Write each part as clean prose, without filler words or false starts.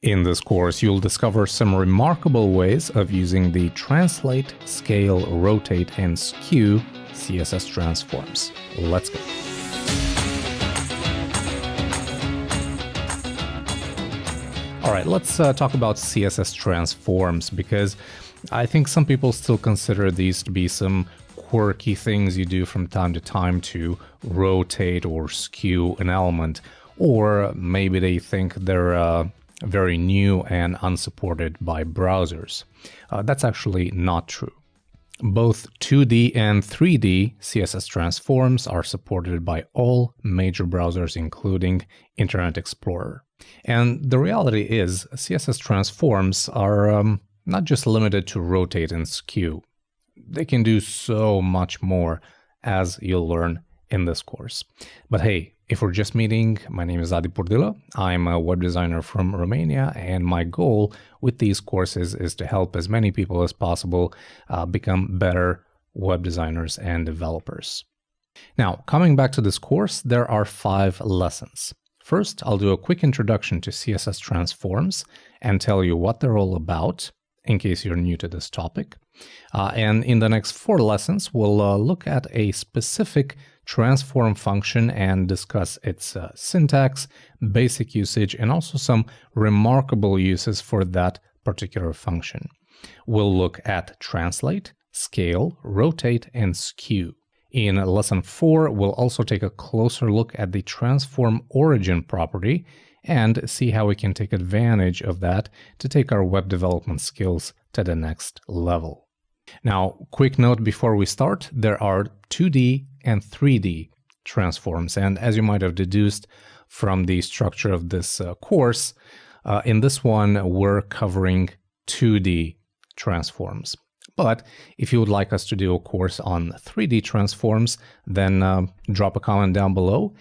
In this course, you'll discover some remarkable ways of using the Translate, Scale, Rotate, and Skew CSS Transforms. Let's go. All right, let's talk about CSS Transforms, because I think some people still consider these to be some quirky things you do from time to time to rotate or skew an element, or maybe they think they're very new and unsupported by browsers. That's actually not true. Both 2D and 3D CSS Transforms are supported by all major browsers, including Internet Explorer. And the reality is, CSS Transforms are not just limited to rotate and skew. They can do so much more, as you'll learn in this course. But hey, if we're just meeting, my name is Adi Purdilo. I'm a web designer from Romania, and my goal with these courses is to help as many people as possible become better web designers and developers. Now, coming back to this course, there are 5 lessons. First, I'll do a quick introduction to CSS Transforms and tell you what they're all about, in case you're new to this topic. And in the next 4 lessons, we'll look at a specific transform function and discuss its syntax, basic usage, and also some remarkable uses for that particular function. We'll look at translate, scale, rotate, and skew. In lesson 4, we'll also take a closer look at the transform origin property and see how we can take advantage of that to take our web development skills to the next level. Now, quick note before we start, there are 2D and 3D transforms, and as you might have deduced from the structure of this course, in this one we're covering 2D transforms. But if you would like us to do a course on 3D transforms, then drop a comment down below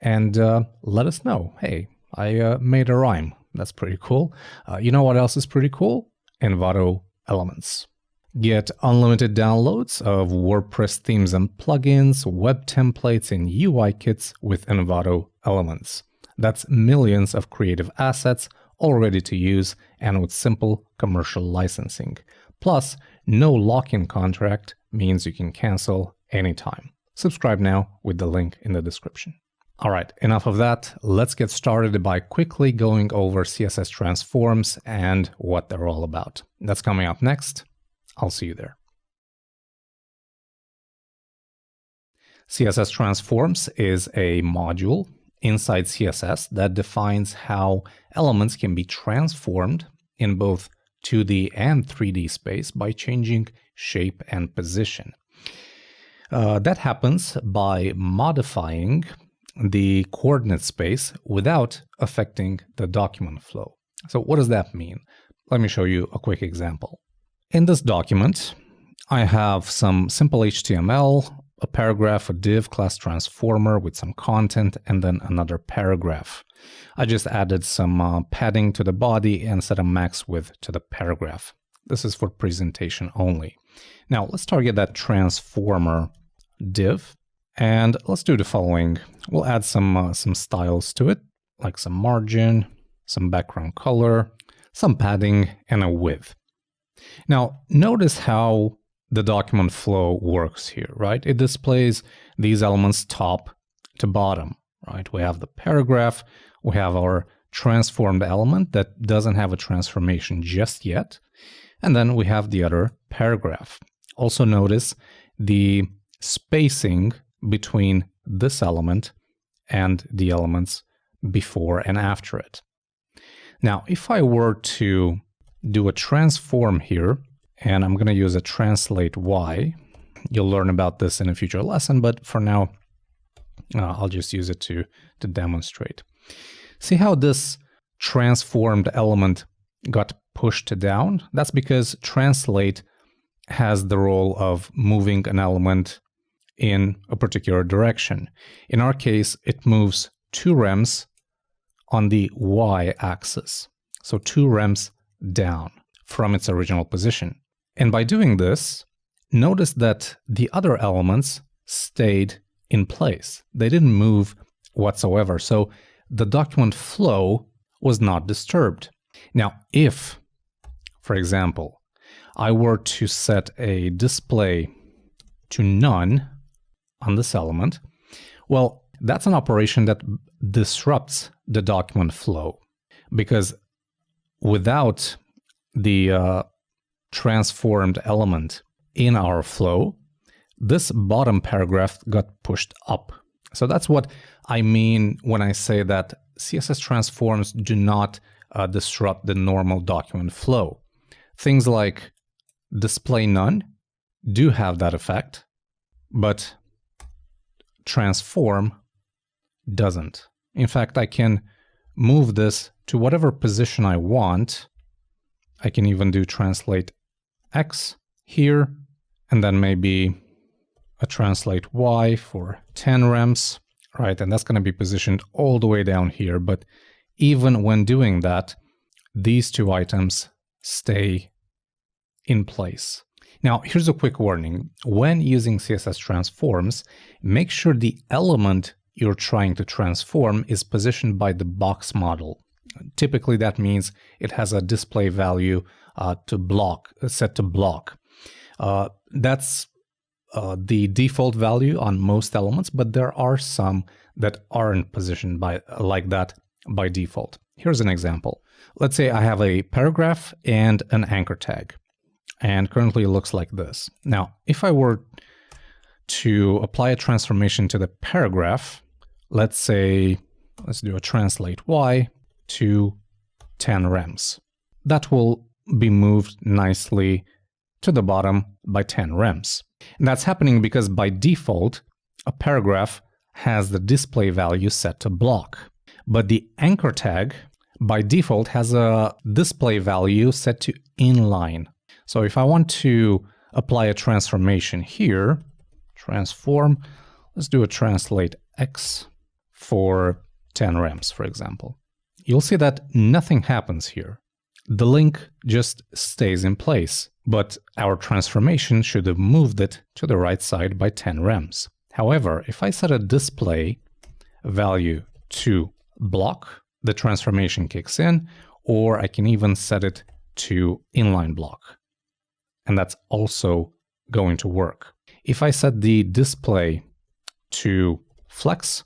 and let us know. Hey, I made a rhyme. That's pretty cool. You know what else is pretty cool? Envato Elements. Get unlimited downloads of WordPress themes and plugins, web templates, and UI kits with Envato Elements. That's millions of creative assets all ready to use and with simple commercial licensing. Plus, no lock-in contract means you can cancel anytime. Subscribe now with the link in the description. All right, enough of that. Let's get started by quickly going over CSS Transforms and what they're all about. That's coming up next. I'll see you there. CSS Transforms is a module inside CSS that defines how elements can be transformed in both 2D and 3D space by changing shape and position. That happens by modifying the coordinate space without affecting the document flow. So what does that mean? Let me show you a quick example. In this document, I have some simple HTML, a paragraph, a div, class transformer with some content, and then another paragraph. I just added some padding to the body and set a max width to the paragraph. This is for presentation only. Now let's target that transformer div, and let's do the following. We'll add some styles to it, like some margin, some background color, some padding, and a width. Now, notice how the document flow works here, right? It displays these elements top to bottom, right? We have the paragraph, we have our transformed element that doesn't have a transformation just yet, and then we have the other paragraph. Also notice the spacing between this element and the elements before and after it. Now, if I were to do a transform here, and I'm going to use a translate Y. You'll learn about this in a future lesson, but for now, I'll just use it to demonstrate. See how this transformed element got pushed down? That's because translate has the role of moving an element in a particular direction. In our case, it moves 2 rems on the Y axis. So 2 rems down from its original position. And by doing this, notice that the other elements stayed in place. They didn't move whatsoever. So the document flow was not disturbed. Now, if, for example, I were to set a display to none on this element, well, that's an operation that disrupts the document flow, because without the transformed element in our flow, this bottom paragraph got pushed up. So that's what I mean when I say that CSS transforms do not disrupt the normal document flow. Things like display none do have that effect, but transform doesn't. In fact, I can move this to whatever position I want. I can even do translate X here, and then maybe a translate Y for 10 rems, right? And that's going to be positioned all the way down here. But even when doing that, these two items stay in place. Now, here's a quick warning. When using CSS transforms, make sure the element you're trying to transform is positioned by the box model. Typically, that means it has a display value set to block. That's the default value on most elements, but there are some that aren't positioned like that by default. Here's an example. Let's say I have a paragraph and an anchor tag, and currently it looks like this. Now, if I were to apply a transformation to the paragraph, let's do a translate Y to 10 rems. That will be moved nicely to the bottom by 10 rems. And that's happening because by default, a paragraph has the display value set to block. But the anchor tag by default has a display value set to inline. So if I want to apply a transformation here, transform, let's do a translate X for 10 rems, for example. You'll see that nothing happens here. The link just stays in place, but our transformation should have moved it to the right side by 10 rems. However, if I set a display value to block, the transformation kicks in, or I can even set it to inline block. And that's also going to work. If I set the display to flex,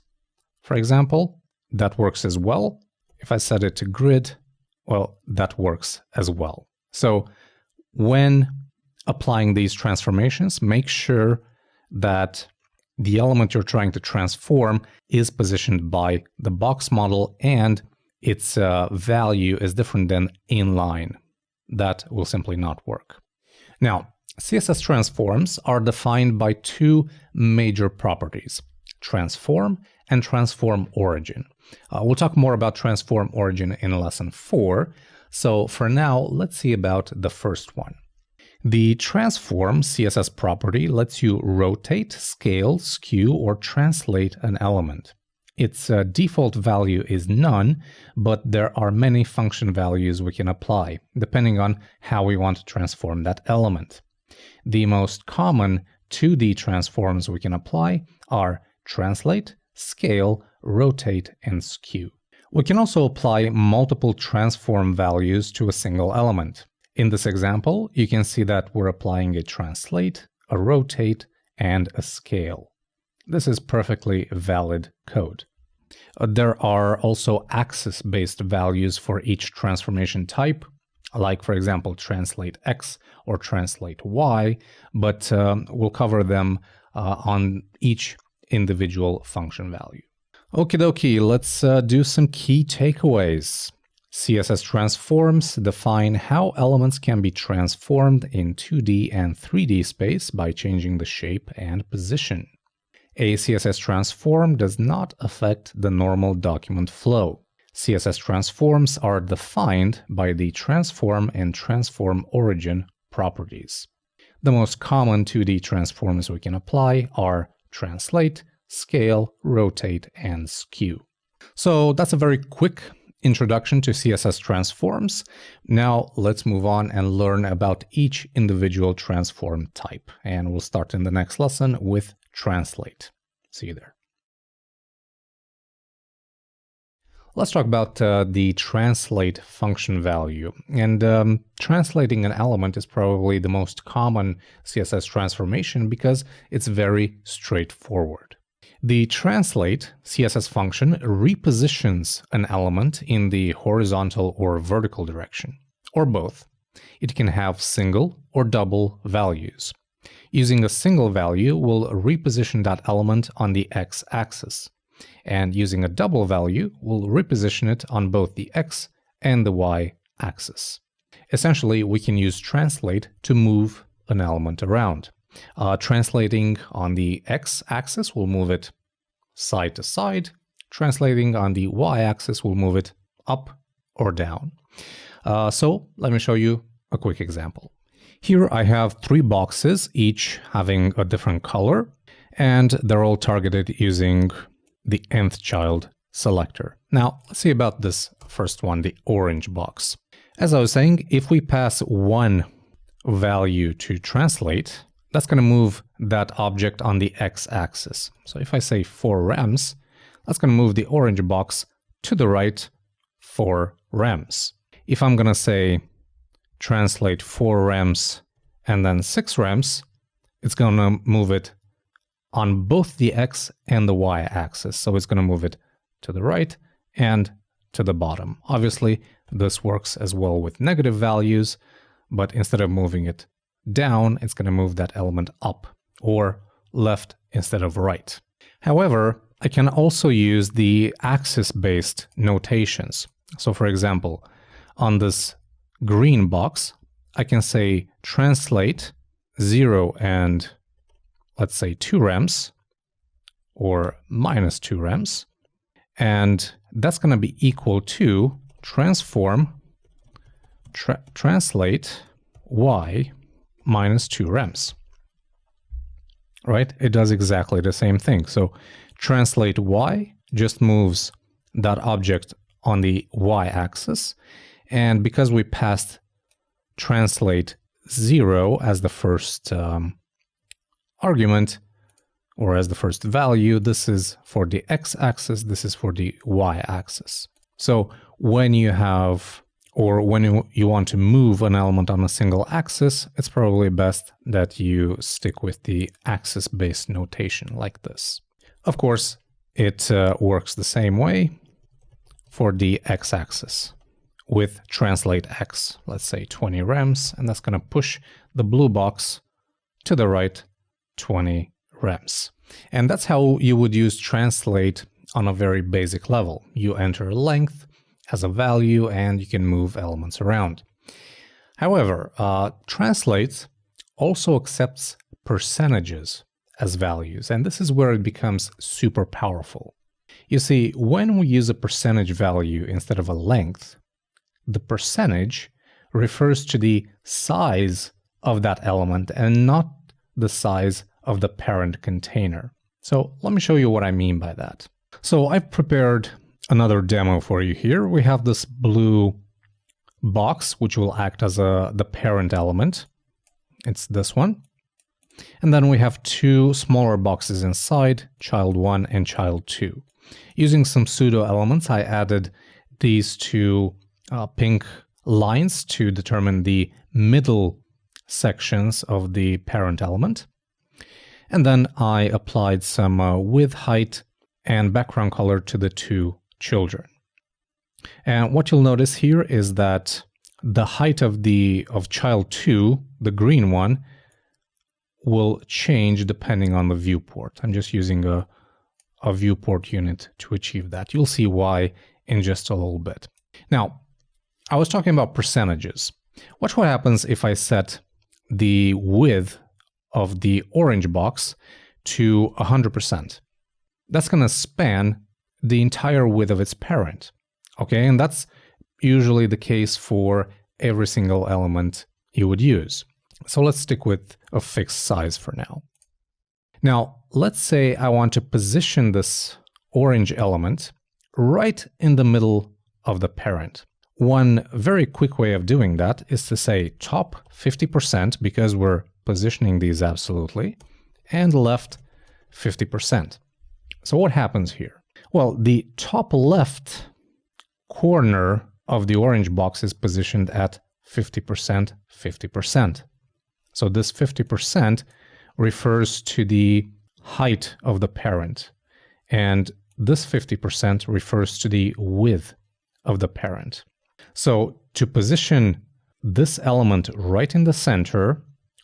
for example, that works as well. If I set it to grid, well, that works as well. So when applying these transformations, make sure that the element you're trying to transform is positioned by the box model and its value is different than inline. That will simply not work. Now, CSS transforms are defined by two major properties: transform and transform origin. We'll talk more about transform origin in lesson 4. So for now, let's see about the first one. The transform CSS property lets you rotate, scale, skew, or translate an element. Its default value is none, but there are many function values we can apply, depending on how we want to transform that element. The most common 2D transforms we can apply are translate, scale, rotate, and skew. We can also apply multiple transform values to a single element. In this example, you can see that we're applying a translate, a rotate, and a scale. This is perfectly valid code. There are also axis-based values for each transformation type, like, for example, translate X or translate Y, but we'll cover them on each individual function value. Okie dokie, let's do some key takeaways. CSS transforms define how elements can be transformed in 2D and 3D space by changing the shape and position. A CSS transform does not affect the normal document flow. CSS transforms are defined by the transform and transform origin properties. The most common 2D transforms we can apply are translate, scale, rotate, and skew. So that's a very quick introduction to CSS transforms. Now let's move on and learn about each individual transform type. And we'll start in the next lesson with translate. See you there. Let's talk about the translate function value. And translating an element is probably the most common CSS transformation because it's very straightforward. The translate CSS function repositions an element in the horizontal or vertical direction, or both. It can have single or double values. Using a single value will reposition that element on the x-axis. And using a double value, we'll reposition it on both the x and the y-axis. Essentially, we can use translate to move an element around. Translating on the x-axis will move it side to side. Translating on the y-axis will move it up or down. So let me show you a quick example. Here I have 3 boxes, each having a different color, and they're all targeted using the nth child selector. Now, let's see about this first one, the orange box. As I was saying, if we pass one value to translate, that's going to move that object on the x-axis. So if I say 4 rems, that's going to move the orange box to the right 4 rems. If I'm going to say translate 4 rems and then 6 rems, it's going to move it on both the x and the y-axis. So it's going to move it to the right and to the bottom. Obviously, this works as well with negative values, but instead of moving it down, it's going to move that element up, or left instead of right. However, I can also use the axis-based notations. So for example, on this green box, I can say translate 0 and let's say 2 rems or minus 2 rems, and that's going to be equal to transform translate y minus 2 rems. Right? It does exactly the same thing. So translate y just moves that object on the y-axis, and because we passed translate 0 as the first argument, or as the first value, this is for the x-axis, this is for the y-axis. So when you have, or when you want to move an element on a single axis, it's probably best that you stick with the axis-based notation like this. Of course, it works the same way for the x-axis with translate x, let's say 20 rems, and that's going to push the blue box to the right 20 rems. And that's how you would use translate on a very basic level. You enter length as a value and you can move elements around. However, translate also accepts percentages as values, and this is where it becomes super powerful. You see, when we use a percentage value instead of a length, the percentage refers to the size of that element and not the size of the parent container. So let me show you what I mean by that. So I've prepared another demo for you here. We have this blue box, which will act as the parent element. It's this one. And then we have 2 smaller boxes inside, child 1 and child 2. Using some pseudo elements, I added these 2 pink lines to determine the middle sections of the parent element. And then I applied some width, height, and background color to the 2 children. And what you'll notice here is that the height of child 2, the green one, will change depending on the viewport. I'm just using a viewport unit to achieve that. You'll see why in just a little bit. Now, I was talking about percentages. Watch what happens if I set the width of the orange box to 100%. That's going to span the entire width of its parent. Okay, and that's usually the case for every single element you would use. So let's stick with a fixed size for now. Now, let's say I want to position this orange element right in the middle of the parent. One very quick way of doing that is to say top 50%, because we're positioning these absolutely, and left 50%. So what happens here? Well, the top left corner of the orange box is positioned at 50%, 50%. So this 50% refers to the height of the parent, and this 50% refers to the width of the parent. So to position this element right in the center,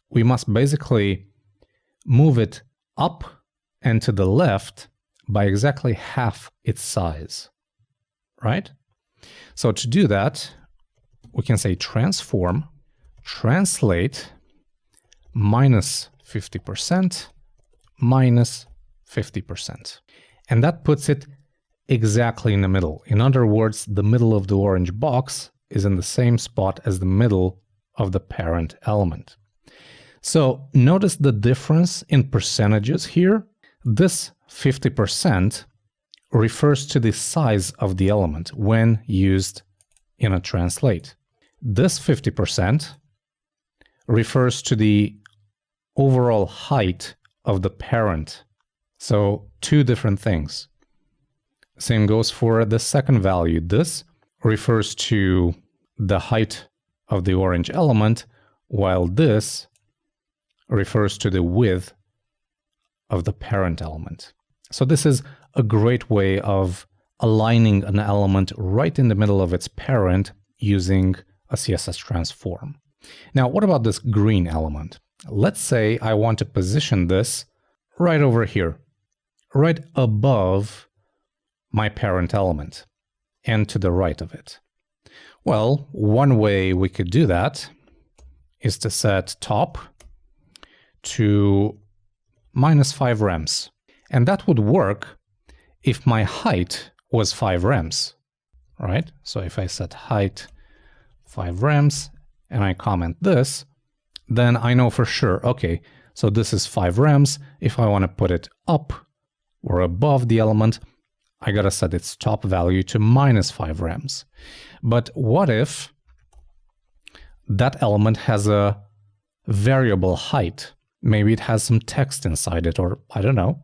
we must basically move it up and to the left by exactly half its size, right? So to do that, we can say transform, translate minus 50% minus 50%. And that puts it exactly in the middle. In other words, the middle of the orange box is in the same spot as the middle of the parent element. So notice the difference in percentages here. This 50% refers to the size of the element when used in a translate. This 50% refers to the overall height of the parent. So two different things. Same goes for the second value. This refers to the height of the orange element, while this refers to the width of the parent element. So this is a great way of aligning an element right in the middle of its parent using a CSS transform. Now, what about this green element? Let's say I want to position this right over here, right above my parent element and to the right of it. Well, one way we could do that is to set top to -5 rems. And that would work if my height was 5 rems, right? So if I set height 5 rems and I comment this, then I know for sure, okay, so this is 5 rems. If I want to put it up or above the element, I gotta set its top value to -5 rems. But what if that element has a variable height? Maybe it has some text inside it, or I don't know,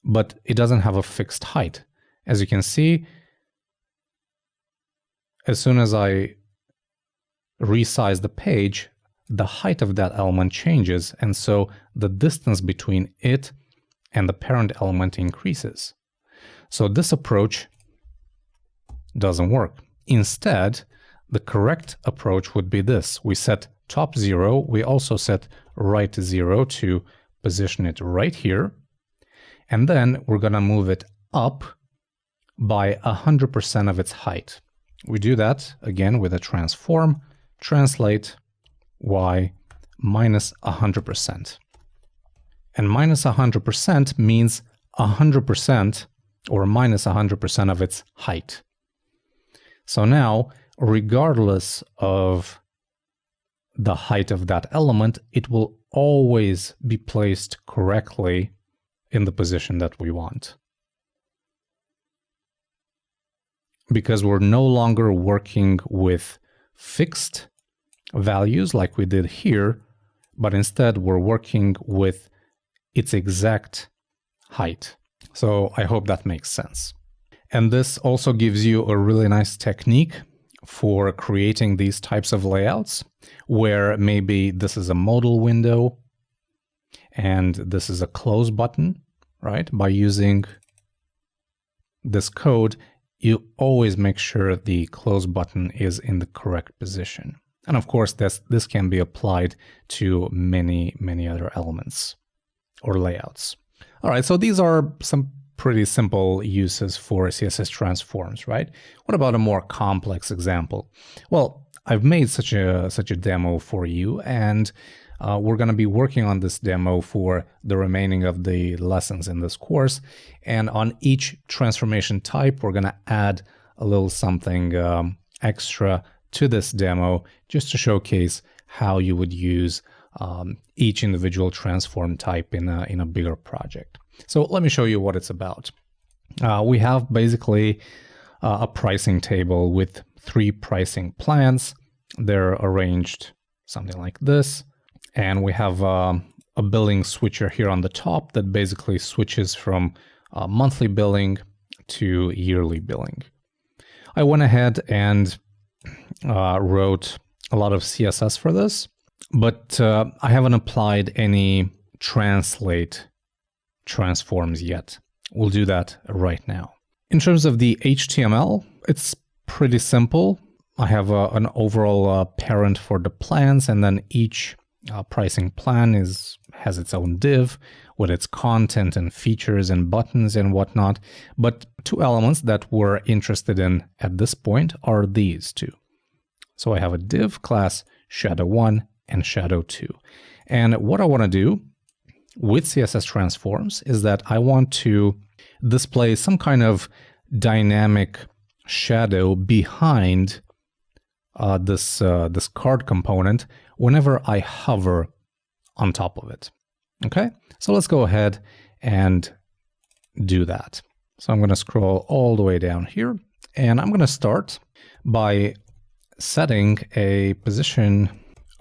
but it doesn't have a fixed height. As you can see, as soon as I resize the page, the height of that element changes, and so the distance between it and the parent element increases. So this approach doesn't work. Instead, the correct approach would be this. We set top 0. We also set right 0 to position it right here. And then we're going to move it up by 100% of its height. We do that again with a transform, translate y minus 100%. And minus 100% means 100% or minus 100% of its height. So now, regardless of the height of that element, it will always be placed correctly in the position that we want. Because we're no longer working with fixed values like we did here, but instead we're working with its exact height. So I hope that makes sense. And this also gives you a really nice technique for creating these types of layouts, where maybe this is a modal window and this is a close button, right? By using this code, you always make sure the close button is in the correct position. And of course, this can be applied to many, many other elements or layouts. All right, so these are some pretty simple uses for CSS transforms, right? What about a more complex example? Well, I've made such a demo for you, and we're going to be working on this demo for the remaining of the lessons in this course. And on each transformation type, we're going to add a little something extra to this demo just to showcase how you would use each individual transform type in a bigger project. So let me show you what it's about. We have basically a pricing table with 3 pricing plans. They're arranged something like this. And we have a billing switcher here on the top that basically switches from monthly billing to yearly billing. I went ahead and wrote a lot of CSS for this, but I haven't applied any translate transforms yet. We'll do that right now. In terms of the HTML, it's pretty simple. I have an overall parent for the plans, and then each pricing plan has its own div with its content and features and buttons and whatnot. But two elements that we're interested in at this point are these two. So I have a div class shadow1 and shadow2. And what I want to do with CSS Transforms is that I want to display some kind of dynamic shadow behind this card component whenever I hover on top of it. Okay, so let's go ahead and do that. So I'm going to scroll all the way down here, and I'm going to start by setting a position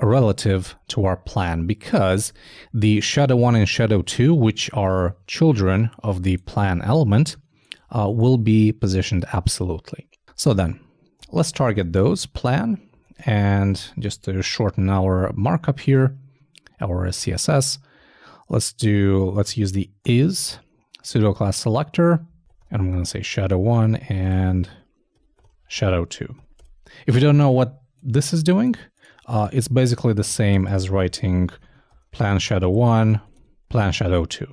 relative to our plan, because the shadow1 and shadow2, which are children of the plan element, will be positioned absolutely. So then let's target those plan, and just to shorten our markup here, our CSS, let's use the is pseudo class selector, and I'm going to say shadow1 and shadow2. If you don't know what this is doing, it's basically the same as writing plan shadow1, plan shadow2.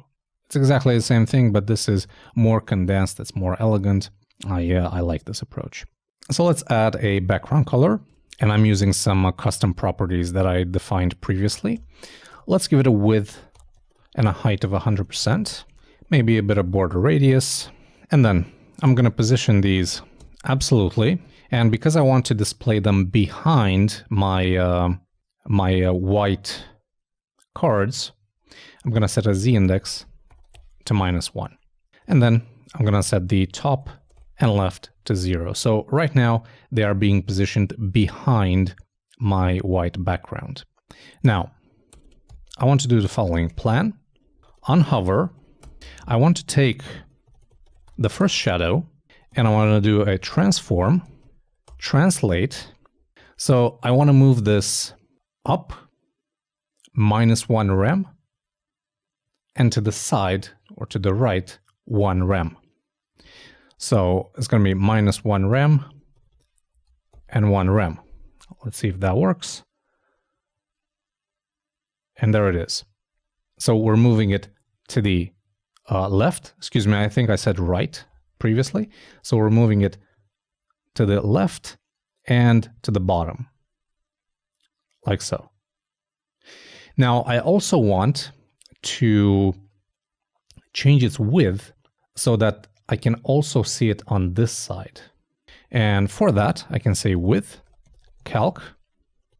It's exactly the same thing, but this is more condensed, it's more elegant. I like this approach. So let's add a background color, and I'm using some custom properties that I defined previously. Let's give it a width and a height of 100%, maybe a bit of border radius, and then I'm going to position these absolutely. And because I want to display them behind my white cards, I'm going to set a z-index to -1. And then I'm going to set the top and left to 0. So right now they are being positioned behind my white background. Now, I want to do the following plan. On hover, I want to take the first shadow and I want to do a transform, translate. So I want to move this up -1 rem and to the side or to the right 1 rem. So it's going to be -1 rem and 1 rem. Let's see if that works. And there it is. So we're moving it to the left. Excuse me, I think I said right previously. So we're moving it to the left and to the bottom, like so. Now, I also want to change its width so that I can also see it on this side. And for that, I can say width, calc,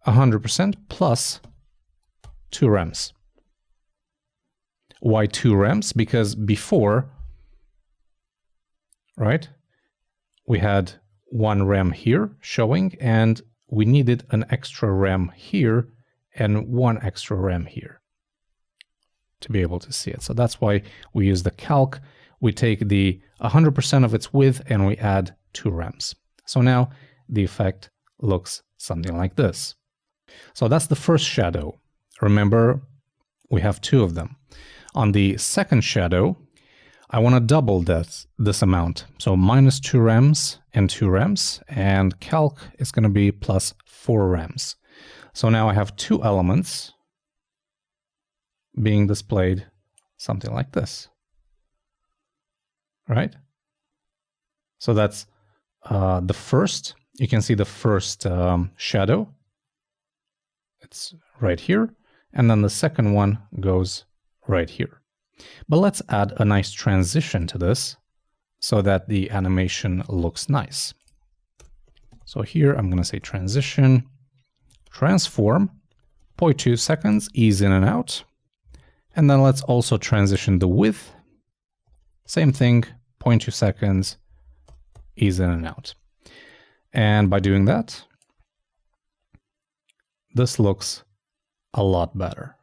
100% plus 2 rems. Why 2 rems? Because before, right, we had 1 rem here showing, and we needed an extra rem here and 1 extra rem here to be able to see it. So that's why we use the calc. We take the 100% of its width and we add 2 rems. So now the effect looks something like this. So that's the first shadow. Remember, we have 2 of them. On the second shadow, I want to double this amount. So -2 rems and 2 rems, and calc is going to be plus 4 rems. So now I have 2 elements being displayed something like this. Right? So that's the first. You can see the first shadow. It's right here. And then the second one goes right here. But let's add a nice transition to this so that the animation looks nice. So here I'm going to say transition, transform, 0.2 seconds, ease in and out. And then let's also transition the width. Same thing, 0.2 seconds, ease in and out. And by doing that, this looks a lot better.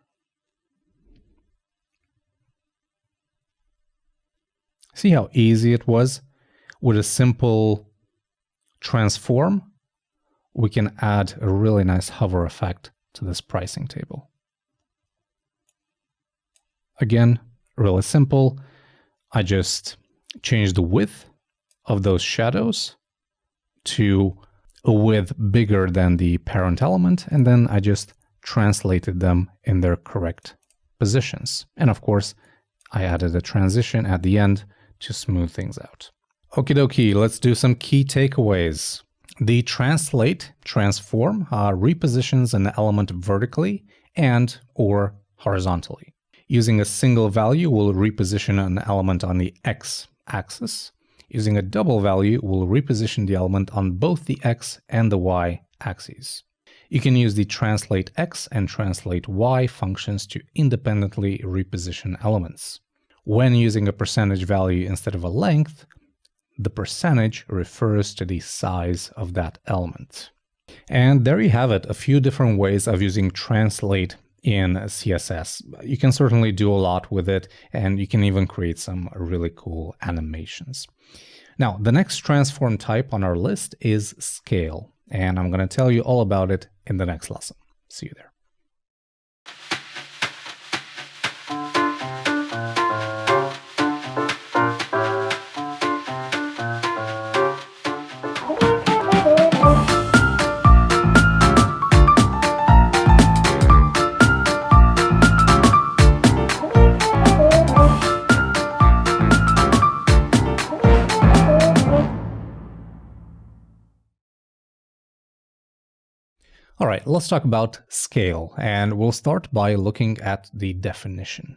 See how easy it was with a simple transform, we can add a really nice hover effect to this pricing table. Again, really simple. I just change the width of those shadows to a width bigger than the parent element, and then I just translated them in their correct positions. And of course, I added a transition at the end to smooth things out. Okie dokie, let's do some key takeaways. The translate transform repositions an element vertically and or horizontally. Using a single value will reposition an element on the x-axis. Using a double value will reposition the element on both the x and the y axes. You can use the translate x and translate y functions to independently reposition elements. When using a percentage value instead of a length, the percentage refers to the size of that element. And there you have it, a few different ways of using translate in CSS. You can certainly do a lot with it, and you can even create some really cool animations. Now, the next transform type on our list is scale, and I'm going to tell you all about it in the next lesson. See you there. All right, let's talk about scale, and we'll start by looking at the definition.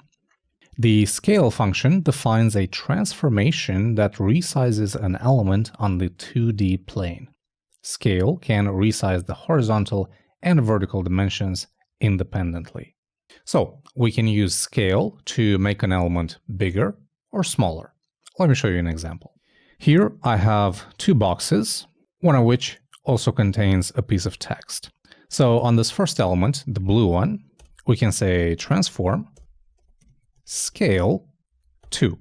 The scale function defines a transformation that resizes an element on the 2D plane. Scale can resize the horizontal and vertical dimensions independently. So we can use scale to make an element bigger or smaller. Let me show you an example. Here I have two boxes, one of which also contains a piece of text. So on this first element, the blue one, we can say transform scale 2.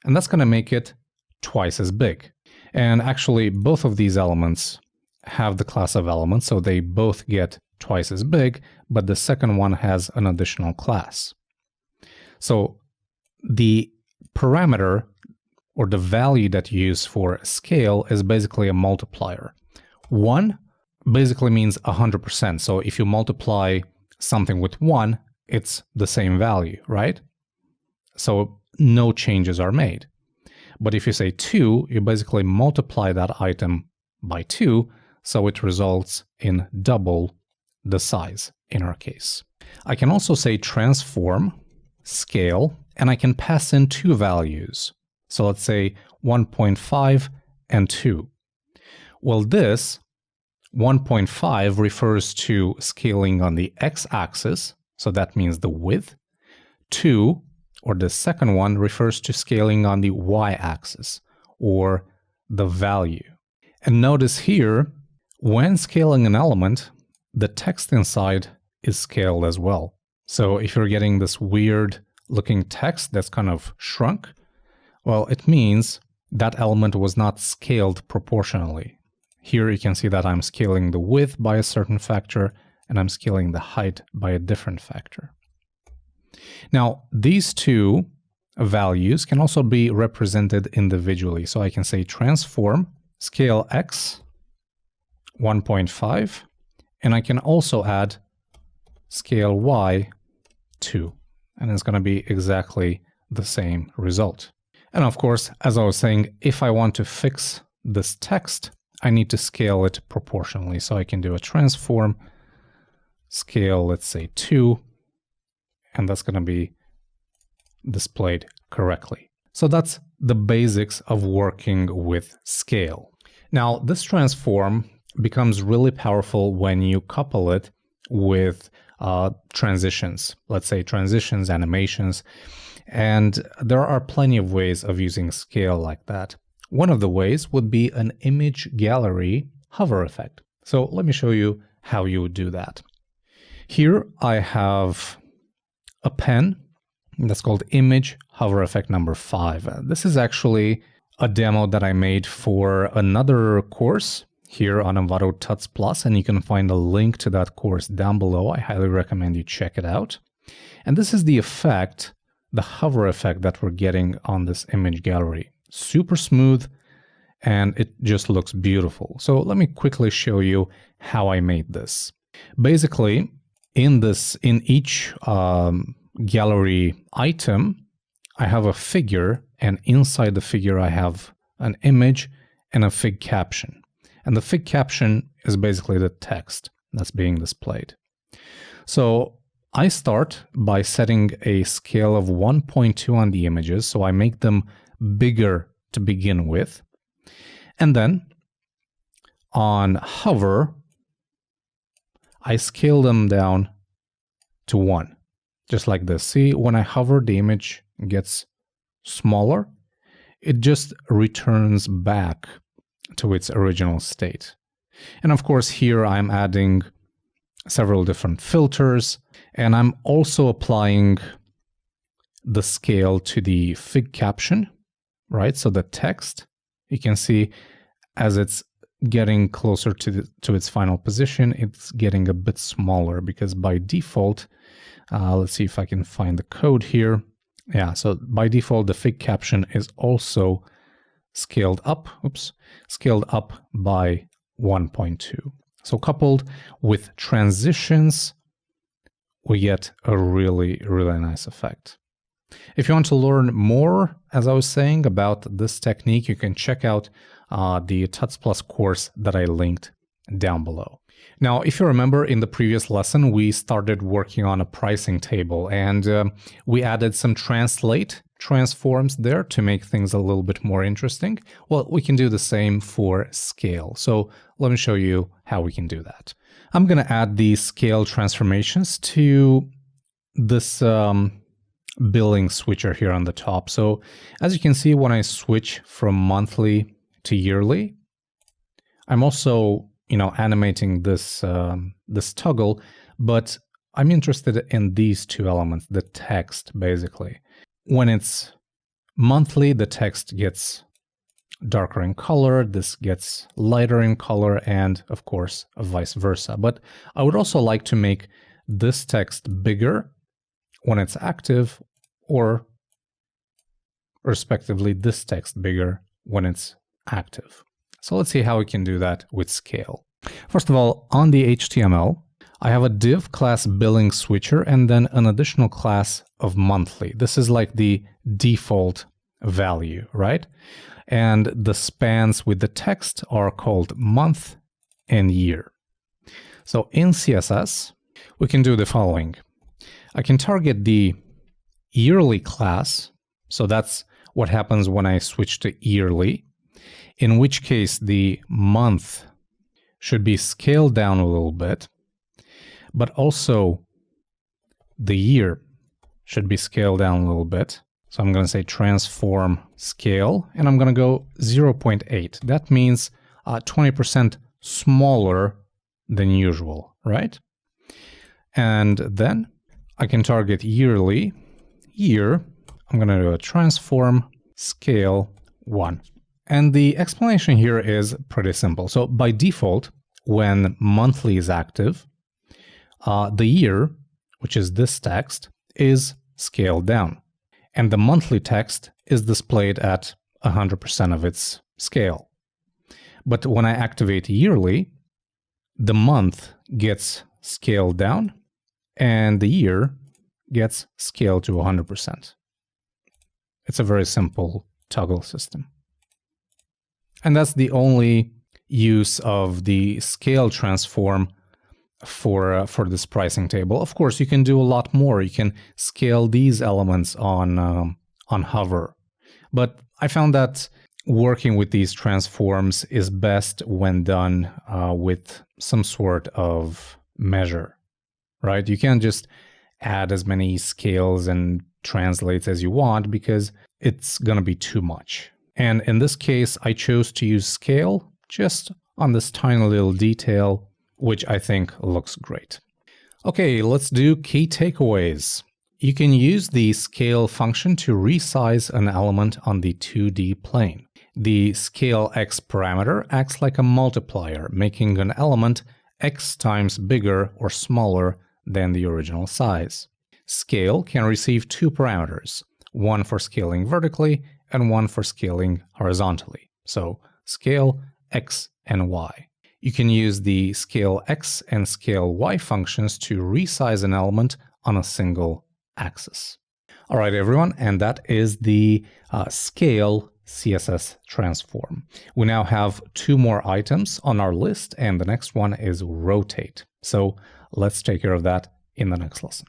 And that's going to make it twice as big. And actually, both of these elements have the class of elements, so they both get twice as big, but the second one has an additional class. So the parameter or the value that you use for scale is basically a multiplier. 1 basically means 100%. So if you multiply something with 1, it's the same value, right? So no changes are made. But if you say 2, you basically multiply that item by 2, so it results in double the size in our case. I can also say transform scale, and I can pass in two values. So let's say 1.5 and 2. Well, this 1.5 refers to scaling on the x-axis, so that means the width. 2, or the second one, refers to scaling on the y-axis, or the value. And notice here, when scaling an element, the text inside is scaled as well. So if you're getting this weird looking text that's kind of shrunk, well, it means that element was not scaled proportionally. Here you can see that I'm scaling the width by a certain factor, and I'm scaling the height by a different factor. Now, these two values can also be represented individually. So I can say transform scale x 1.5, and I can also add scale y 2, and it's going to be exactly the same result. And of course, as I was saying, if I want to fix this text, I need to scale it proportionally. So I can do a transform scale, let's say 2, and that's going to be displayed correctly. So that's the basics of working with scale. Now, this transform becomes really powerful when you couple it with transitions, let's say transitions, animations, and there are plenty of ways of using scale like that. One of the ways would be an image gallery hover effect. So let me show you how you would do that. Here I have a pen that's called image hover effect number 5. This is actually a demo that I made for another course here on Envato Tuts Plus, and you can find a link to that course down below. I highly recommend you check it out. And this is the effect, the hover effect that we're getting on this image gallery. Super smooth, and it just looks beautiful. So let me quickly show you how I made this. Basically, in each gallery item, I have a figure, and inside the figure I have an image and a fig caption. And the fig caption is basically the text that's being displayed. So I start by setting a scale of 1.2 on the images, so I make them bigger to begin with. And then on hover, I scale them down to 1, just like this. See, when I hover, the image gets smaller. It just returns back to its original state. And of course, here I'm adding several different filters, and I'm also applying the scale to the fig caption, right? So the text, you can see as it's getting closer to its final position, it's getting a bit smaller because by default, let's see if I can find the code here. Yeah, so by default, the fig caption is also scaled up by 1.2. So coupled with transitions, we get a really, really nice effect. If you want to learn more, as I was saying, about this technique, you can check out the Tuts Plus course that I linked down below. Now, if you remember in the previous lesson, we started working on a pricing table, and we added some translate transforms there to make things a little bit more interesting. Well, we can do the same for scale. So let me show you how we can do that. I'm going to add the scale transformations to this billing switcher here on the top. So as you can see, when I switch from monthly to yearly, I'm also animating this this toggle, but I'm interested in these two elements, the text basically. When it's monthly, the text gets darker in color, this gets lighter in color, and of course vice versa. But I would also like to make this text bigger when it's active, or respectively this text bigger when it's active. So let's see how we can do that with scale. First of all, on the HTML, I have a div class billing switcher and then an additional class of monthly. This is like the default value, right? And the spans with the text are called month and year. So in CSS, we can do the following. I can target the yearly class. So that's what happens when I switch to yearly, in which case the month should be scaled down a little bit, but also the year should be scaled down a little bit. So I'm going to say transform scale, and I'm going to go 0.8. That means 20% smaller than usual, right? And then I can target yearly. Year, I'm going to do a transform scale 1. And the explanation here is pretty simple. So by default, when monthly is active, the year, which is this text, is scaled down. And the monthly text is displayed at 100% of its scale. But when I activate yearly, the month gets scaled down and the year gets scaled to 100%. It's a very simple toggle system. And that's the only use of the scale transform for this pricing table. Of course, you can do a lot more. You can scale these elements on hover. But I found that working with these transforms is best when done with some sort of measure, right? You can't just add as many scales and translates as you want because it's going to be too much. And in this case, I chose to use scale just on this tiny little detail, which I think looks great. Okay, let's do key takeaways. You can use the scale function to resize an element on the 2D plane. The scale x parameter acts like a multiplier, making an element x times bigger or smaller than the original size. Scale can receive two parameters, one for scaling vertically and one for scaling horizontally. So scale x and y. You can use the scale x and scale y functions to resize an element on a single axis. All right, everyone, and that is the scale CSS transform. We now have two more items on our list, and the next one is rotate. So let's take care of that in the next lesson.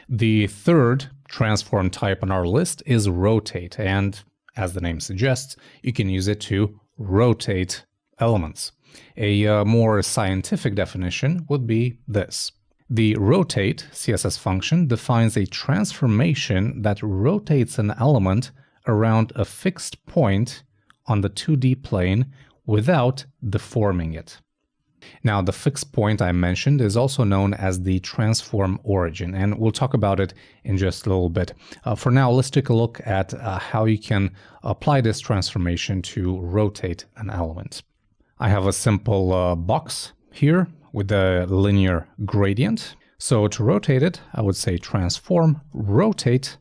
The third transform type on our list is rotate, and as the name suggests, you can use it to rotate elements. A more scientific definition would be this. The rotate CSS function defines a transformation that rotates an element around a fixed point on the 2D plane without deforming it. Now, the fixed point I mentioned is also known as the transform origin, and we'll talk about it in just a little bit. For now, let's take a look at how you can apply this transformation to rotate an element. I have a simple box here with a linear gradient. So to rotate it, I would say transform, rotate,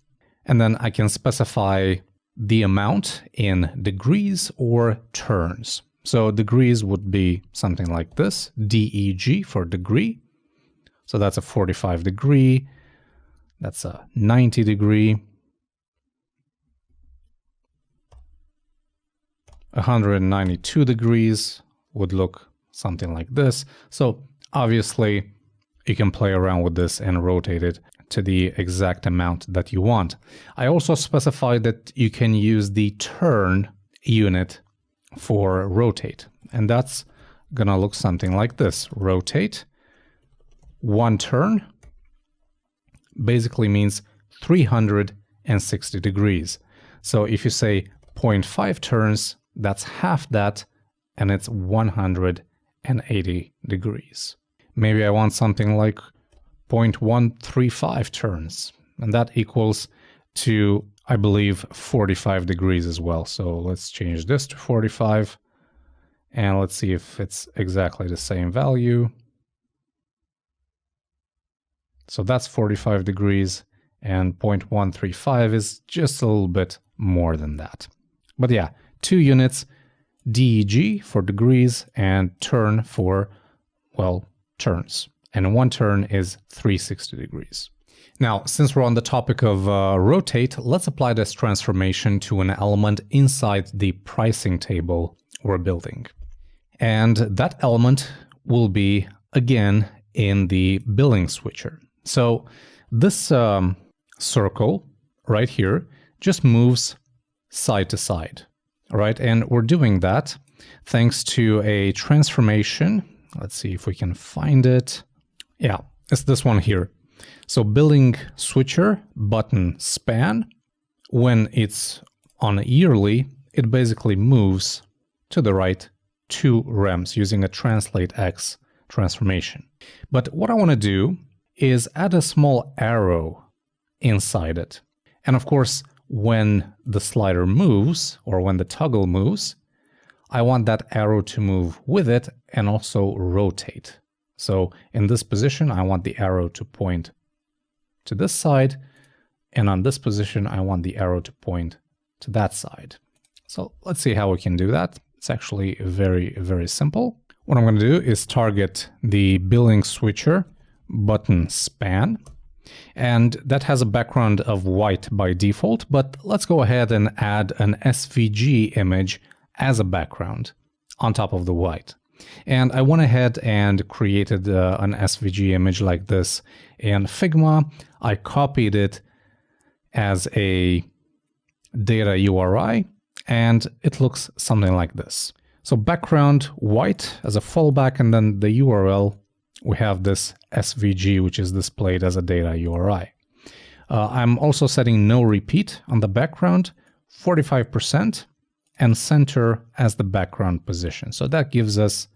and then I can specify the amount in degrees or turns. So degrees would be something like this, DEG for degree. So that's a 45 degree, that's a 90 degree, 192 degrees would look something like this. So obviously you can play around with this and rotate it to the exact amount that you want. I also specified that you can use the turn unit for rotate, and that's gonna look something like this. Rotate, one turn basically means 360 degrees. So if you say 0.5 turns, that's half that, and it's 180 degrees. Maybe I want something like 0.135 turns, and that equals to, I believe, 45 degrees as well. So let's change this to 45, and let's see if it's exactly the same value. So that's 45 degrees, and 0.135 is just a little bit more than that. But yeah, 2 units, DEG for degrees and turn for, well, turns. And one turn is 360 degrees. Now, since we're on the topic of rotate, let's apply this transformation to an element inside the pricing table we're building. And that element will be, again, in the billing switcher. So this circle right here just moves side to side, all right? And we're doing that thanks to a transformation. Let's see if we can find it. Yeah, it's this one here. So billing switcher button span, when it's on yearly, it basically moves to the right 2 rems using a translate X transformation. But what I want to do is add a small arrow inside it. And of course, when the slider moves, or when the toggle moves, I want that arrow to move with it and also rotate. So in this position, I want the arrow to point to this side, and on this position, I want the arrow to point to that side. So let's see how we can do that. It's actually very, very simple. What I'm going to do is target the billing switcher button span, and that has a background of white by default, but let's go ahead and add an SVG image as a background on top of the white. And I went ahead and created an SVG image like this in Figma. I copied it as a data URI, and it looks something like this. So background white as a fallback, and then the URL, we have this SVG, which is displayed as a data URI. I'm also setting no repeat on the background, 45%, and center as the background position. So that gives us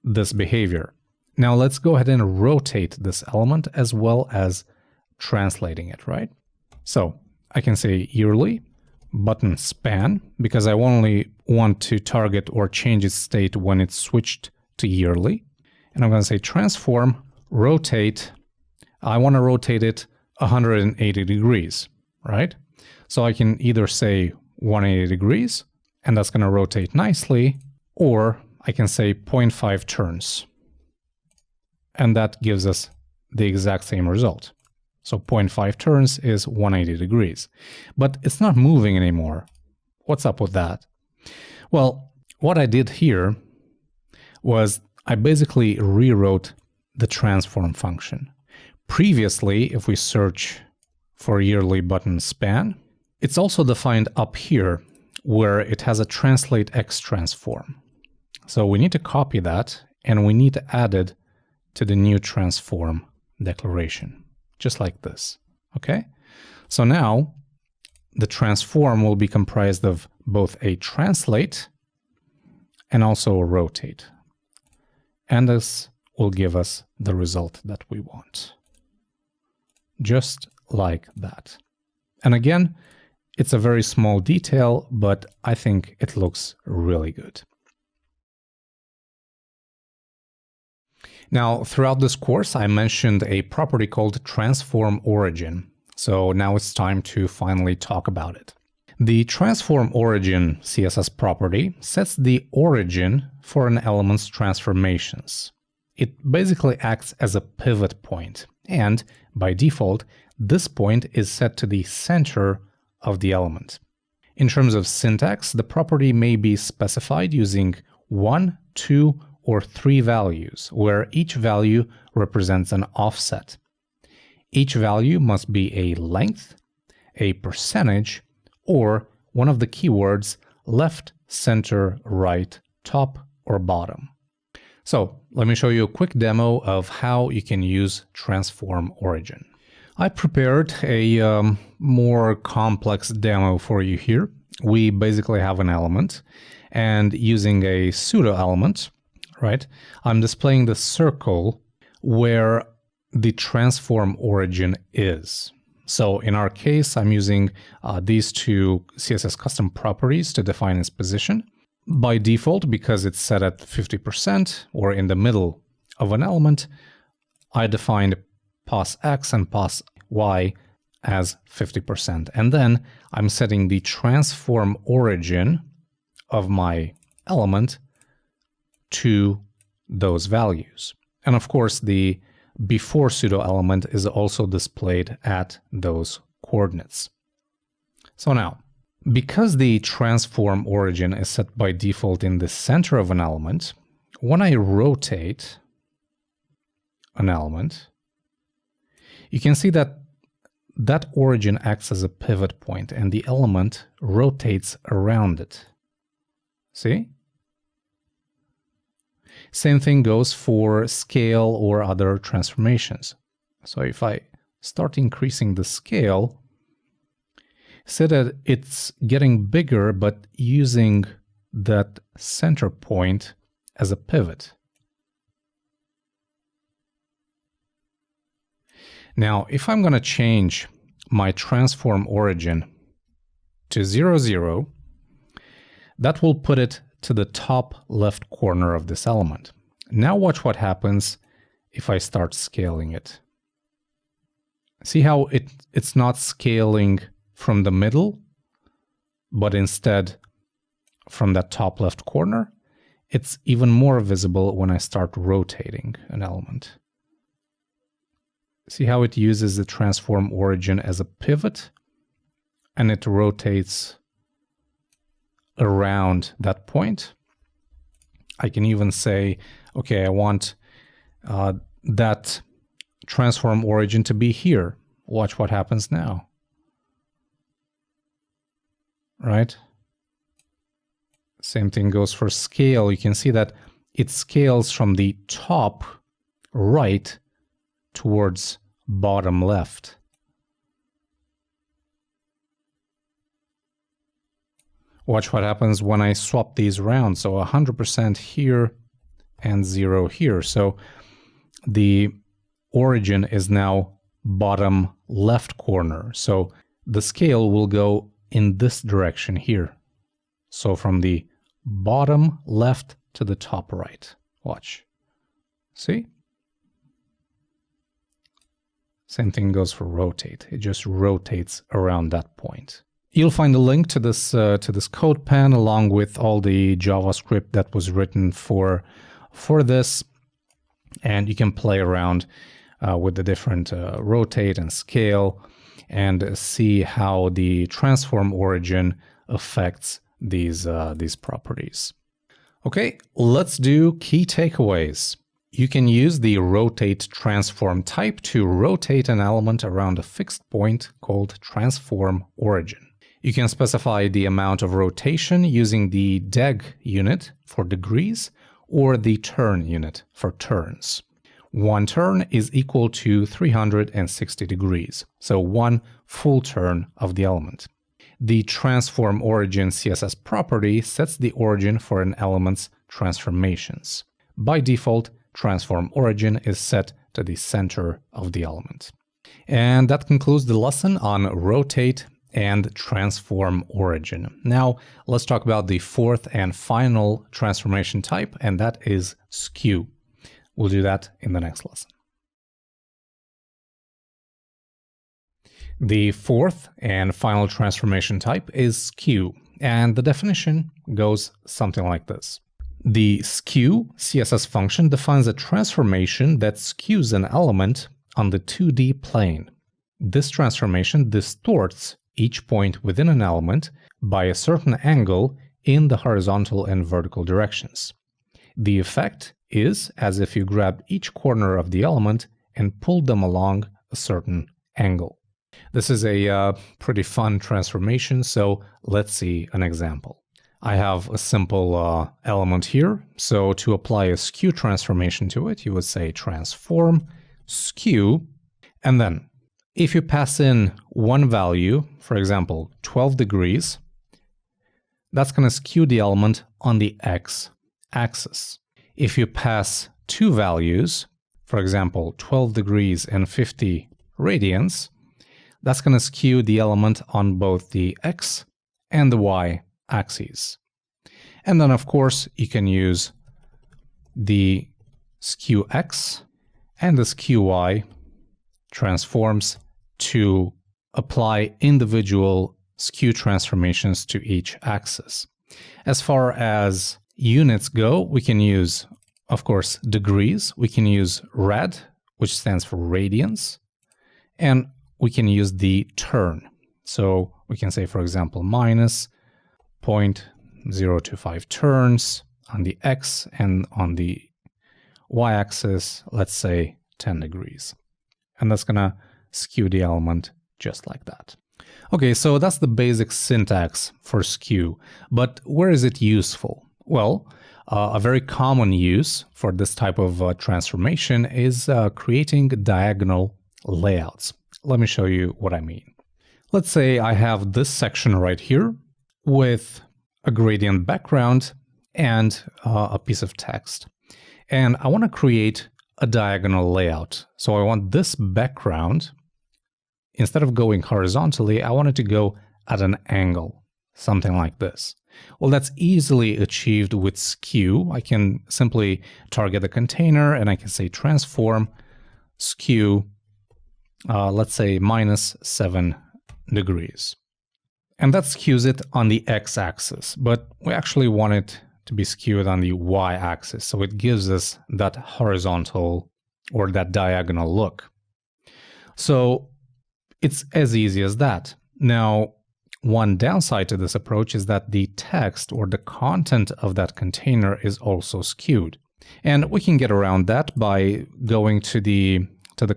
this behavior. Now let's go ahead and rotate this element as well as translating it, right? So I can say yearly button span, because I only want to target or change its state when it's switched to yearly. And I'm going to say transform rotate. I want to rotate it 180 degrees, right? So I can either say 180 degrees, and that's going to rotate nicely, or I can say 0.5 turns. And that gives us the exact same result. So 0.5 turns is 180 degrees. But it's not moving anymore. What's up with that? Well, what I did here was I basically rewrote the transform function. Previously, if we search for yearly button span, it's also defined up here where it has a translate x transform. So we need to copy that and we need to add it to the new transform declaration, just like this, okay? So now the transform will be comprised of both a translate and also a rotate. And this will give us the result that we want. Just like that. And again, it's a very small detail, but I think it looks really good. Now, throughout this course, I mentioned a property called transform origin. So now it's time to finally talk about it. The transform origin CSS property sets the origin for an element's transformations. It basically acts as a pivot point, and by default, this point is set to the center of the element. In terms of syntax, the property may be specified using 1, 2, or 3 values, where each value represents an offset. Each value must be a length, a percentage, or one of the keywords left, center, right, top, or bottom. So let me show you a quick demo of how you can use transform origin. I prepared a more complex demo for you here. We basically have an element, and using a pseudo element, right, I'm displaying the circle where the transform origin is. So in our case, I'm using these two CSS custom properties to define its position. By default, because it's set at 50% or in the middle of an element, I defined pos x and pos y as 50%. And then I'm setting the transform origin of my element to those values. And of course, the before pseudo element is also displayed at those coordinates. So now, because the transform origin is set by default in the center of an element, when I rotate an element, you can see that that origin acts as a pivot point and the element rotates around it. See? Same thing goes for scale or other transformations. So if I start increasing the scale, see that it's getting bigger, but using that center point as a pivot. Now, if I'm going to change my transform origin to 0, 0, that will put it to the top left corner of this element. Now watch what happens if I start scaling it. See how it's not scaling from the middle, but instead from that top left corner? It's even more visible when I start rotating an element. See how it uses the transform origin as a pivot, and it rotates around that point. I can even say, okay, I want that transform origin to be here. Watch what happens now. Right? Same thing goes for scale. You can see that it scales from the top right towards bottom left. Watch what happens when I swap these around. So 100% here and 0 here. So the origin is now bottom left corner. So the scale will go in this direction here. So from the bottom left to the top right. Watch. See? Same thing goes for rotate. It just rotates around that point. You'll find a link to this code pen along with all the JavaScript that was written for this, and you can play around with the different rotate and scale and see how the transform origin affects these properties. Okay, let's do key takeaways. You can use the rotate transform type to rotate an element around a fixed point called transform origin. You can specify the amount of rotation using the deg unit for degrees or the turn unit for turns. One turn is equal to 360 degrees, so one full turn of the element. The transform origin CSS property sets the origin for an element's transformations. By default, transform origin is set to the center of the element. And that concludes the lesson on rotate and transform origin. Now let's talk about the fourth and final transformation type, and that is skew. We'll do that in the next lesson. The fourth and final transformation type is skew, and the definition goes something like this. The skew CSS function defines a transformation that skews an element on the 2D plane. This transformation distorts each point within an element by a certain angle in the horizontal and vertical directions. The effect is as if you grabbed each corner of the element and pulled them along a certain angle. This is a pretty fun transformation, so let's see an example. I have a simple element here, so to apply a skew transformation to it, you would say transform skew, and then if you pass in one value, for example 12 degrees, that's going to skew the element on the x-axis. If you pass two values, for example 12 degrees and 50 radians, that's going to skew the element on both the x and the y axes. And then of course you can use the skew x and the skew y transforms to apply individual skew transformations to each axis. As far as units go, we can use, of course, degrees. We can use rad, which stands for radians, and we can use the turn. So we can say, for example, minus 0.025 turns on the x, and on the y-axis, let's say 10 degrees. And that's going to skew the element just like that. Okay, so that's the basic syntax for skew, but where is it useful? Well, a very common use for this type of transformation is creating diagonal layouts. Let me show you what I mean. Let's say I have this section right here with a gradient background and a piece of text. And I want to create a diagonal layout. So I want this background, instead of going horizontally, I want it to go at an angle, something like this. Well, that's easily achieved with skew. I can simply target the container and I can say transform skew, let's say minus 7 degrees. And that skews it on the x-axis, but we actually want it to be skewed on the y-axis, so it gives us that horizontal or that diagonal look. So it's as easy as that. Now, one downside to this approach is that the text or the content of that container is also skewed. And we can get around that by going to the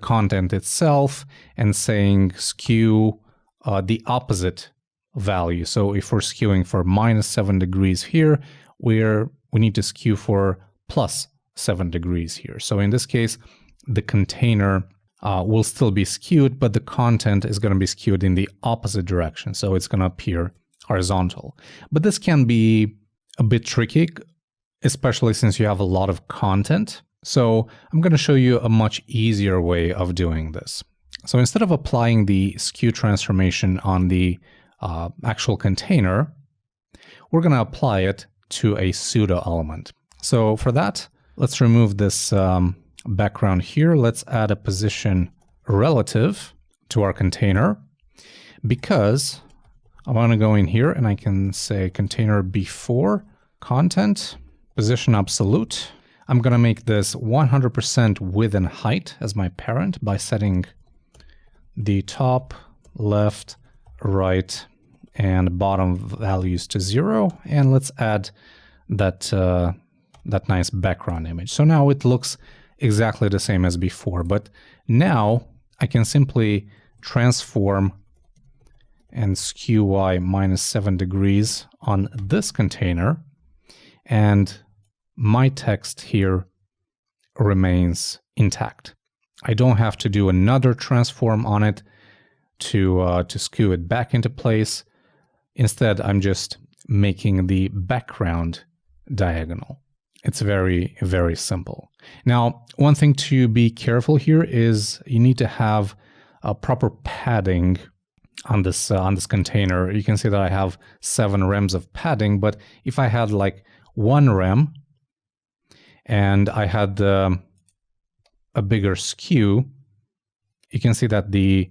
content itself and saying skew the opposite value. So if we're skewing for minus 7 degrees here, we need to skew for plus 7 degrees here. So in this case, the container will still be skewed, but the content is going to be skewed in the opposite direction. So it's going to appear horizontal. But this can be a bit tricky, especially since you have a lot of content. So I'm going to show you a much easier way of doing this. So instead of applying the skew transformation on the actual container, we're going to apply it to a pseudo element. So for that, let's remove this background here. Let's add a position relative to our container, because I want to go in here and I can say container before content, position absolute. I'm going to make this 100% width and height as my parent by setting the top, left, right, and bottom values to 0. And let's add that, that nice background image. So now it looks exactly the same as before, but now I can simply transform and skew y -7 degrees on this container, and my text here remains intact. I don't have to do another transform on it to skew it back into place. Instead, I'm just making the background diagonal. It's very, very simple. Now, one thing to be careful here is you need to have a proper padding on this container. You can see that I have 7 rems of padding, but if I had like 1 rem and I had a bigger skew, you can see that the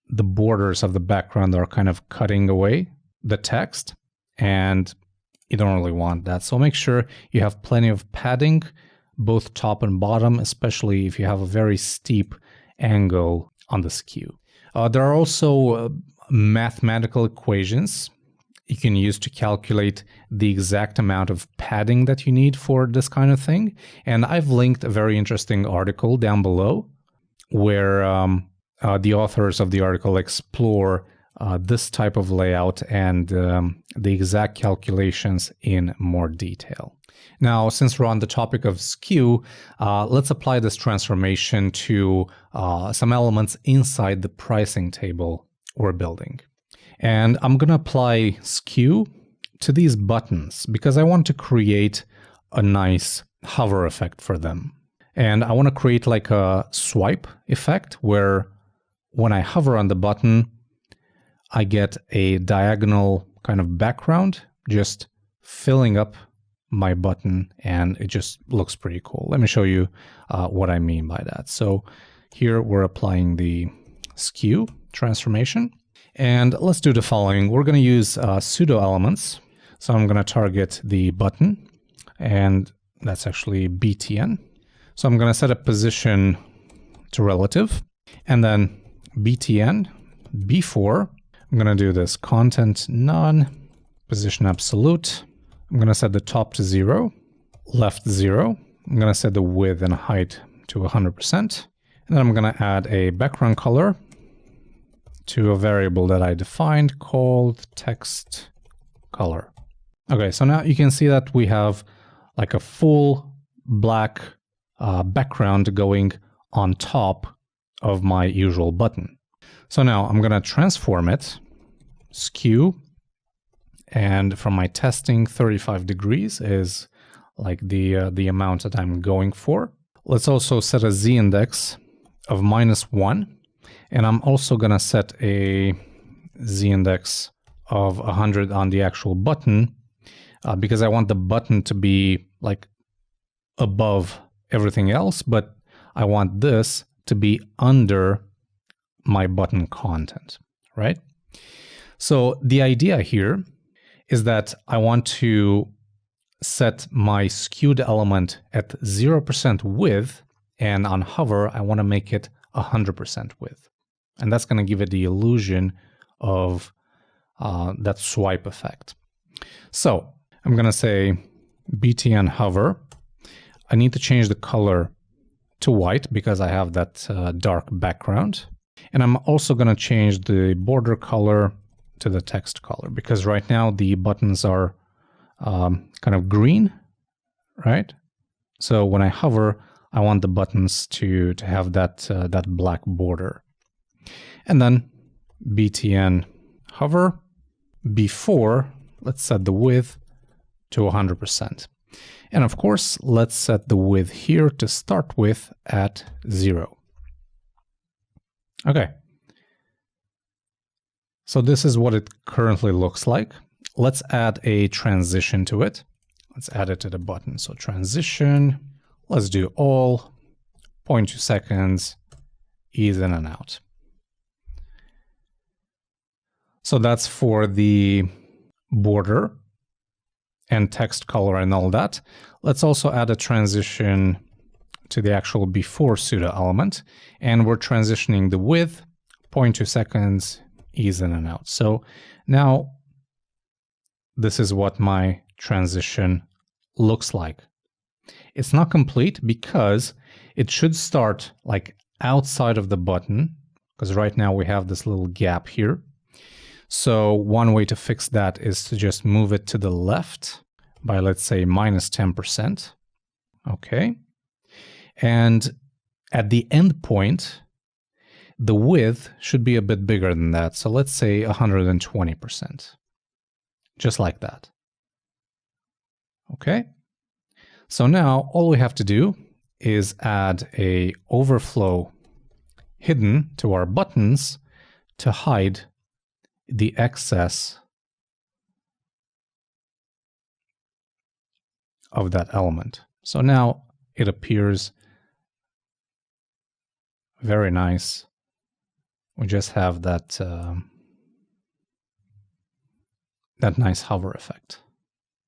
borders of the background are kind of cutting away the text, and you don't really want that. So make sure you have plenty of padding, both top and bottom, especially if you have a very steep angle on the skew. There are also mathematical equations you can use to calculate the exact amount of padding that you need for this kind of thing. And I've linked a very interesting article down below where the authors of the article explore this type of layout and the exact calculations in more detail. Now, since we're on the topic of skew, let's apply this transformation to some elements inside the pricing table we're building. And I'm going to apply skew to these buttons because I want to create a nice hover effect for them. And I want to create like a swipe effect where when I hover on the button, I get a diagonal kind of background just filling up my button, and it just looks pretty cool. Let me show you what I mean by that. So here we're applying the skew transformation, and let's do the following. We're going to use pseudo elements. So I'm going to target the button, and that's actually BTN. So I'm going to set a position to relative, and then BTN before. I'm going to do this content none, position absolute. I'm going to set the top to 0, left 0. I'm going to set the width and height to 100%. And then I'm going to add a background color to a variable that I defined called text color. Okay, so now you can see that we have like a full black background going on top of my usual button. So now I'm going to transform it, skew, and from my testing, 35 degrees is like the amount that I'm going for. Let's also set a z-index of -1, and I'm also going to set a z-index of 100 on the actual button because I want the button to be like above everything else, but I want this to be under my button content, right? So the idea here is that I want to set my skewed element at 0% width, and on hover, I want to make it 100% width. And that's going to give it the illusion of that swipe effect. So I'm going to say BTN hover. I need to change the color to white because I have that dark background. And I'm also going to change the border color to the text color because right now the buttons are kind of green, right? So when I hover, I want the buttons to have that black border. And then BTN hover before, let's set the width to 100%. And of course, let's set the width here to start with at 0. Okay. So this is what it currently looks like. Let's add a transition to it. Let's add it to the button. So transition, let's do all, 0.2 seconds, ease in and out. So that's for the border and text color and all that. Let's also add a transition to the actual before pseudo element. And we're transitioning the width, 0.2 seconds, ease in and out. So now this is what my transition looks like. It's not complete because it should start like outside of the button, because right now we have this little gap here. So one way to fix that is to just move it to the left by, let's say, minus 10%. Okay. And at the end point, the width should be a bit bigger than that. So let's say 120%. Just like that. Okay. So now all we have to do is add a overflow hidden to our buttons to hide the excess of that element. So now it appears very nice. We just have that that nice hover effect.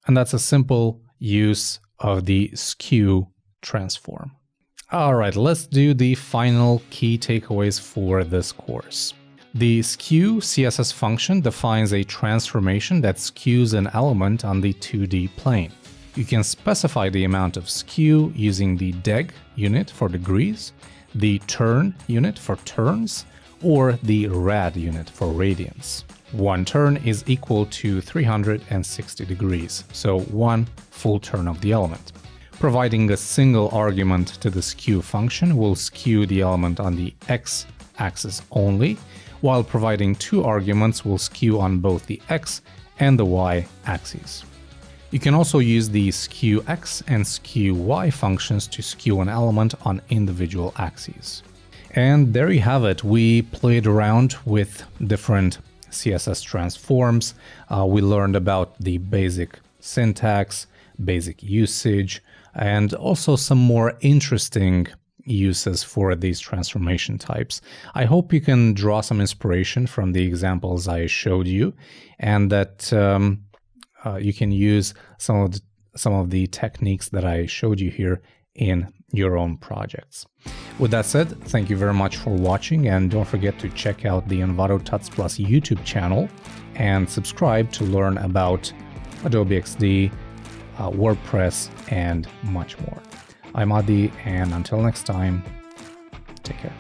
And that's a simple use of the Skew transform. All right, let's do the final key takeaways for this course. The Skew CSS function defines a transformation that skews an element on the 2D plane. You can specify the amount of skew using the deg unit for degrees, the turn unit for turns, or the rad unit for radians. One turn is equal to 360 degrees, so one full turn of the element. Providing a single argument to the skew function will skew the element on the x-axis only, while providing two arguments will skew on both the x and the y-axes. You can also use the skew x and skew y functions to skew an element on individual axes. And there you have it. We played around with different CSS transforms. We learned about the basic syntax, basic usage, and also some more interesting uses for these transformation types. I hope you can draw some inspiration from the examples I showed you, and that you can use some of the techniques that I showed you here in your own projects. With that said, thank you very much for watching, and don't forget to check out the Envato Tuts Plus YouTube channel and subscribe to learn about Adobe XD, WordPress, and much more. I'm Adi, and until next time, take care.